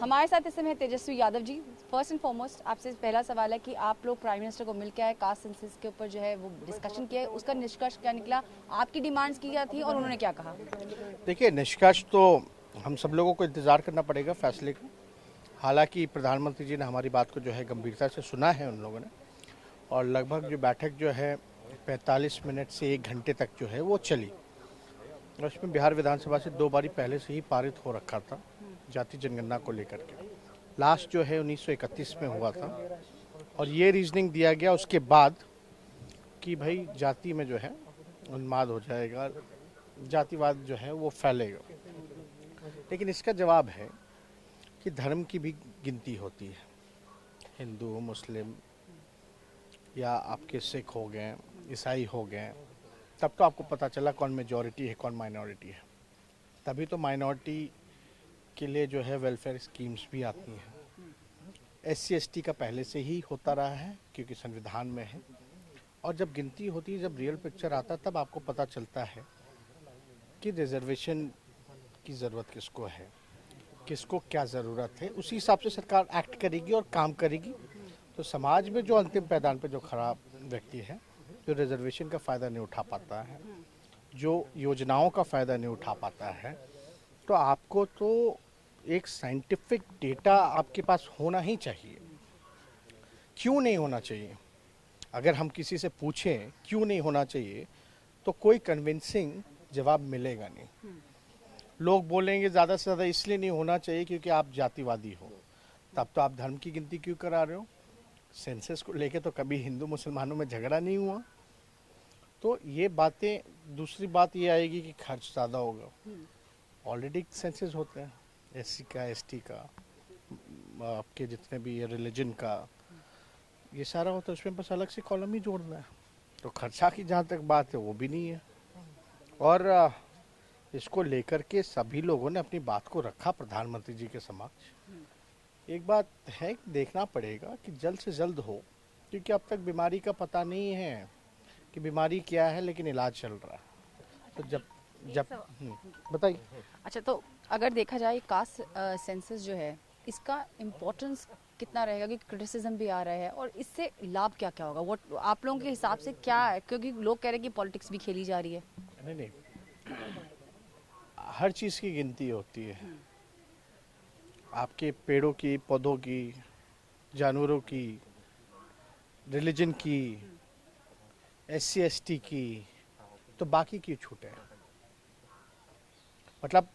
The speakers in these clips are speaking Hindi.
हमारे साथ इस समय Tejashwi Yadav ji. First and foremost आपसे पहला सवाल है कि आप लोग प्राइम मिनिस्टर को मिलकर आए, कास्ट सेंसस के ऊपर जो है वो डिस्कशन किया है, उसका निष्कर्ष क्या निकला, आपकी डिमांड्स की क्या थी और उन्होंने क्या कहा? देखिए, निष्कर्ष तो हम सब लोगों को इंतज़ार करना पड़ेगा फैसले का। हालांकि प्रधानमंत्री जी ने हमारी बात को जो है गंभीरता से सुना है उन लोगों ने, और लगभग जो बैठक जो है 45 मिनट से 1 घंटे तक जो है वो चली। और उसमें बिहार विधानसभा से 2 बारी पहले से ही पारित हो रखा था जाति जनगणना को लेकर के। लास्ट जो है 1931 में हुआ था, और ये रीजनिंग दिया गया उसके बाद कि भाई जाति में जो है उन्माद हो जाएगा, जातिवाद जो है वो फैलेगा। लेकिन इसका जवाब है कि धर्म की भी गिनती होती है। हिंदू, मुस्लिम या आपके सिख हो गए, ईसाई हो गए, तब तो आपको पता चला कौन मेजॉरिटी है कौन माइनॉरिटी है। तभी तो माइनॉरिटी के लिए जो है वेलफेयर स्कीम्स भी आती हैं। SC ST का पहले से ही होता रहा है क्योंकि संविधान में है। और जब गिनती होती है, जब रियल पिक्चर आता है, तब आपको पता चलता है कि रिजर्वेशन की ज़रूरत किसको है, किसको क्या ज़रूरत है। उसी हिसाब से सरकार एक्ट करेगी और काम करेगी। तो समाज में जो अंतिम पैदान पे जो खराब व्यक्ति है, जो रिजर्वेशन का फ़ायदा नहीं उठा पाता है, जो योजनाओं का फ़ायदा नहीं उठा पाता है, तो आपको तो एक साइंटिफिक डेटा आपके पास होना ही चाहिए। क्यों नहीं होना चाहिए? अगर हम किसी से पूछें क्यों नहीं होना चाहिए, तो कोई कन्विंसिंग जवाब मिलेगा नहीं। लोग बोलेंगे ज़्यादा से ज़्यादा इसलिए नहीं होना चाहिए क्योंकि आप जातिवादी हो। तब तो आप धर्म की गिनती क्यों करा रहे हो? सेंसस को लेके तो कभी हिंदू मुसलमानों में झगड़ा नहीं हुआ। तो ये बातें, दूसरी बात ये आएगी कि खर्च ज़्यादा होगा। ऑलरेडी सेंसस होते हैं SC का, ST का, आपके जितने भी रिलीजन का, ये सारा होता है। उसमें बस अलग से कॉलम ही जोड़ना है। तो खर्चा की जहाँ तक बात है वो भी नहीं है। और इसको लेकर के सभी लोगों ने अपनी बात को रखा प्रधानमंत्री जी के समक्ष। एक बात है, देखना पड़ेगा कि जल्द से जल्द हो, क्योंकि अब तक बीमारी का पता नहीं है कि बीमारी क्या है, लेकिन इलाज चल रहा है। तो जब बताइए। अच्छा, तो अगर देखा जाए कास्ट सेंसस जो है, इसका इम्पोर्टेंस कितना रहेगा? क्योंकि क्रिटिसिज्म भी आ रहा है, और इससे लाभ क्या क्या होगा? वो आप लोगों के हिसाब से क्या है? क्योंकि लोग कह रहे हैं कि पॉलिटिक्स भी खेली जा रही है। नहीं, हर चीज़ की गिनती होती है। आपके पेड़ों की, पौधों की, जानवरों की, रिलीजन की, SC ST की, तो बाकी की छूट है। मतलब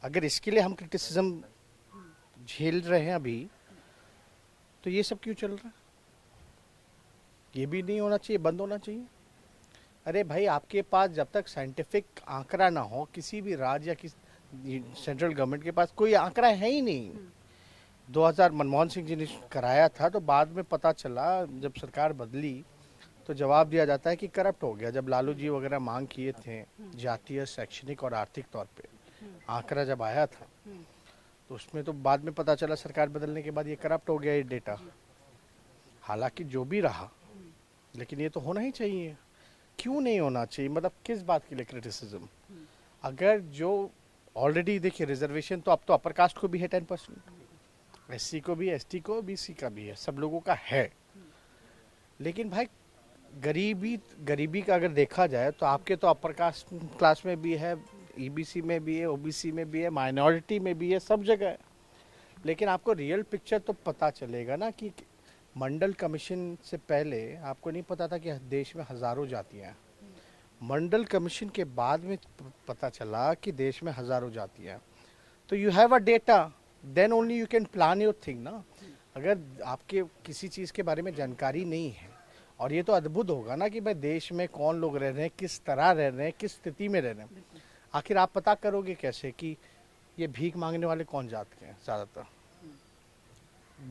अगर इसके लिए हम क्रिटिसिज्म झेल रहे हैं अभी, तो ये सब क्यों चल रहा है? ये भी नहीं होना चाहिए, बंद होना चाहिए। अरे भाई, आपके पास जब तक साइंटिफिक आंकड़ा ना हो, किसी भी राज्य या किसी सेंट्रल गवर्नमेंट के पास कोई आंकड़ा है ही नहीं। 2000 मनमोहन सिंह जी ने कराया था, तो बाद में पता चला जब सरकार बदली तो जवाब दिया जाता है कि करप्ट हो गया। जब लालू जी वगैरह मांग किए थे जातीय, शैक्षणिक और आर्थिक तौर पे आंकड़ा जब आया था, तो उसमें तो बाद में पता चला सरकार बदलने के बाद ये करप्ट हो गया ये डेटा। हालांकि जो भी रहा, लेकिन ये तो होना ही चाहिए। क्यों नहीं होना चाहिए? मतलब किस बात के लिए क्रिटिसिज्म? अगर जो ऑलरेडी देखिए, रिजर्वेशन तो अब तो अपर कास्ट को भी है 10%, SC को भी, ST को, BC का भी है, सब लोगों का है। लेकिन भाई, गरीबी का अगर देखा जाए तो आपके तो अपर कास्ट क्लास में भी है, EBC में भी है, OBC में भी है, माइनॉरिटी में भी है, सब जगह है। लेकिन आपको रियल पिक्चर तो पता चलेगा ना कि मंडल कमीशन से पहले आपको नहीं पता था कि देश में हजारों जातियां हैं। मंडल कमीशन के बाद में पता चला कि देश में हजारों जातियां हैं। तो you have a data, then only you can plan your thing ना। अगर आपके किसी चीज़ के बारे में जानकारी नहीं है, और ये तो अद्भुत होगा ना कि भाई देश में कौन लोग रह रहे हैं, किस तरह रह रहे हैं, किस स्थिति में रह रहे हैं, आखिर आप पता करोगे कैसे कि ये भीख मांगने वाले कौन जात के हैं? ज़्यादातर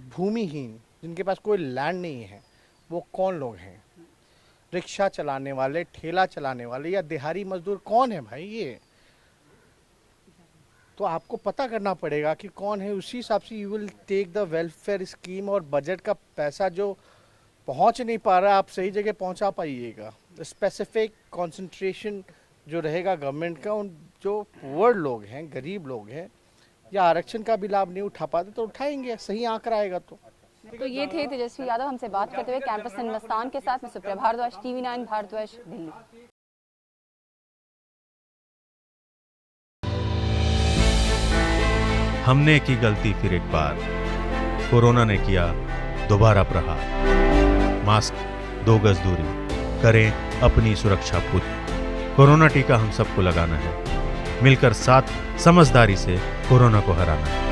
भूमिहीन, जिनके पास कोई लैंड नहीं है, वो कौन लोग हैं? रिक्शा चलाने वाले, ठेला चलाने वाले या दिहाड़ी मजदूर कौन है भाई? ये तो आपको पता करना पड़ेगा कि कौन है। उसी हिसाब से you will take the welfare scheme, और बजट का पैसा जो पहुंच नहीं पा रहा, आप सही जगह पहुंचा पाइएगा। स्पेसिफिक कंसंट्रेशन जो रहेगा गवर्नमेंट का, उन जो पुअर लोग हैं, गरीब लोग हैं, या आरक्षण का भी लाभ नहीं उठा पाते तो उठाएंगे, सही आंकड़ा आएगा तो ये थे तेजस्वी यादव हमसे बात करते हुए कैंपस हिंदुस्तान के साथ। मैं सुप्रिया भारद्वाज, TV9 भारद्वाज, दिल्ली। हमने की गलती फिर एक बार, कोरोना ने किया दोबारा प्रहार। मास्क, 2 गज दूरी, करें अपनी सुरक्षा खुद। कोरोना टीका हम सबको लगाना है, मिलकर साथ समझदारी से कोरोना को हराना है।